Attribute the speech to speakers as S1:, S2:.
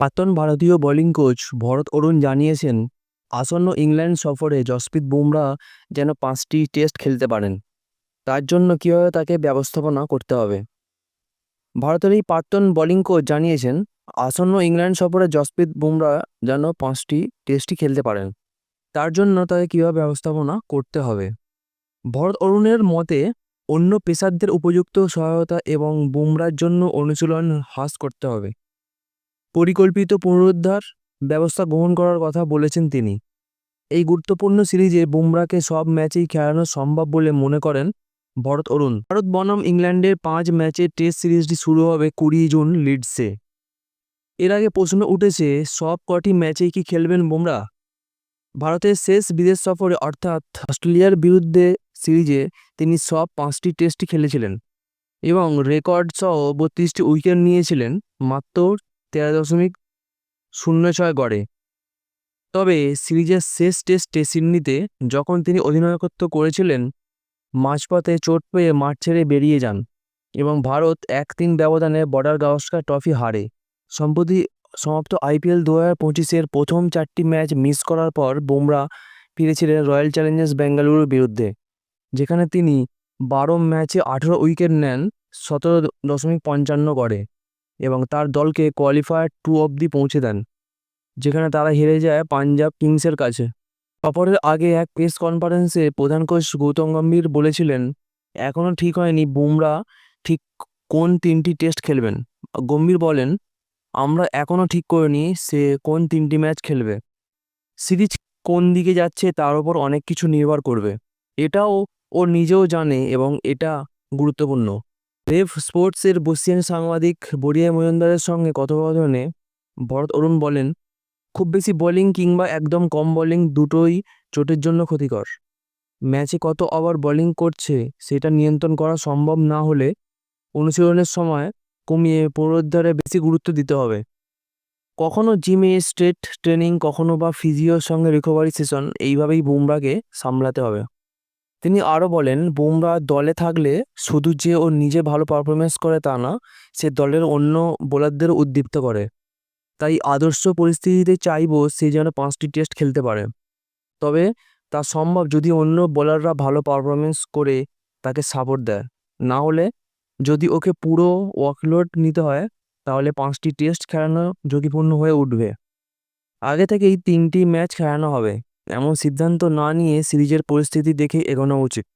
S1: প্রাক্তন ভারতীয় bowling coach Bharat অরুণ জানিয়েছেন, আসন্ন ইংল্যান্ড সফরে জসপ্রীত বুমরাহ যেন 5টি টেস্ট খেলতে পারেন। তার জন্য কীভাবে তাকে ব্যবস্থাপনা করতে হবে। ভারতের এই প্রাক্তন বোলিং কোচ জানিয়েছেন, আসন্ন ইংল্যান্ড সফরে জসপ্রীত বুমরাহ যেন 5টি টেস্টই খেলতে পারেন। তার জন্য তাকে কীভাবে ব্যবস্থাপনা করতে হবে। ভরত অরুণের মতে, অন্য পেসারদের উপযুক্ত সহায়তা এবং বুমরাহর জন্য অনুশীলন হ্রাস করতে হবে। পরিকল্পিত পুনরুদ্ধার ব্যবস্থা গ্রহণ করার কথা বলেছেন তিনি। এই গুরুত্বপূর্ণ সিরিজে বুমরাহকে সব ম্যাচেই খেলানো সম্ভব বলে মনে করেন ভরত অরুণ। ভারত বনাম ইংল্যান্ডের 5 ম্যাচের টেস্ট সিরিজটি শুরু হবে 20 জুন লিডসে। এর আগে প্রশ্ন উঠেছে, সব কটি ম্যাচেই কি খেলবেন বুমরাহ। ভারতের শেষ বিদেশ সফরে অর্থাৎ অস্ট্রেলিয়ার বিরুদ্ধে সিরিজে তিনি সব 5টি টেস্টই খেলেছিলেন এবং রেকর্ড সহ 32টি উইকেট নিয়েছিলেন মাত্র 13.06 গড়ে। তবে সিরিজের শেষ টেস্টে সিডনিতে যখন তিনি অধিনায়কত্ব করেছিলেন, মাঝপথে চোট পেয়ে মাঠ ছেড়ে বেরিয়ে যান এবং ভারত 1-3 ব্যবধানে বর্ডার গাভাস্কার ট্রফি হারে। সম্প্রতি সমাপ্ত IPL 2025-এর প্রথম 4টি ম্যাচ মিস করার পর বুমরাহ ফিরেছিলেন রয়্যাল চ্যালেঞ্জার্স বেঙ্গালুরুর বিরুদ্ধে, যেখানে তিনি 12 ম্যাচে 18 উইকেট নেন 17.55 গড়ে এবং তার দলকে কোয়ালিফায়ার 2 অবধি পৌঁছে দেন, যেখানে তারা হেরে যায় পাঞ্জাব কিংসের কাছে। সফরের আগে এক প্রেস কনফারেন্সে প্রধান কোচ গৌতম গম্ভীর বলেছিলেন, এখনও ঠিক হয়নি বুমরাহ ঠিক কোন 3টি টেস্ট খেলবেন। গম্ভীর বলেন, আমরা এখনও ঠিক করিনি সে কোন 3টি ম্যাচ খেলবে। সিরিজ কোন দিকে যাচ্ছে তার উপর অনেক কিছু নির্ভর করবে। এটাও ও নিজেও জানে এবং এটা গুরুত্বপূর্ণ। রেভ স্পোর্টসের বর্ষীয়ান সাংবাদিক বরিয়া মজুমদারের সঙ্গে কথোপকথনে ভরত অরুণ বলেন, খুব বেশি বোলিং কিংবা একদম কম বোলিং দুটোই চোটের জন্য ক্ষতিকর। ম্যাচে কত ওভার বোলিং করছে সেটা নিয়ন্ত্রণ করা সম্ভব না হলে অনুশীলনের সময় কমিয়ে পুনরুদ্ধারে বেশি গুরুত্ব দিতে হবে। কখনো জিমে স্ট্রেট ট্রেনিং, কখনো বা ফিজিওর সঙ্গে রিকভারি সেশন, এইভাবেই বুমরাহকে সামলাতে হবে। তিনি আরও বলেন, বুমরাহ দলে থাকলে শুধু যে ও নিজে ভালো পারফরমেন্স করে তা না, সে দলের অন্য বোলারদেরও উদ্দীপ্ত করে। তাই আদর্শ পরিস্থিতিতে চাইব সে যেন 5টি টেস্ট খেলতে পারে। তবে তা সম্ভব যদি অন্য বোলাররা ভালো পারফরমেন্স করে তাকে সাপোর্ট দেয়। না হলে যদি ওকে পুরো ওয়ার্কলোড নিতে হয়, তাহলে 5টি টেস্ট খেলানো ঝুঁকিপূর্ণ হয়ে উঠবে। আগে থেকেই 3টি ম্যাচ খেলানো হবে এমন সিদ্ধান্ত না নিয়ে সিরিজের পরিস্থিতি দেখে এগোনো উচিত।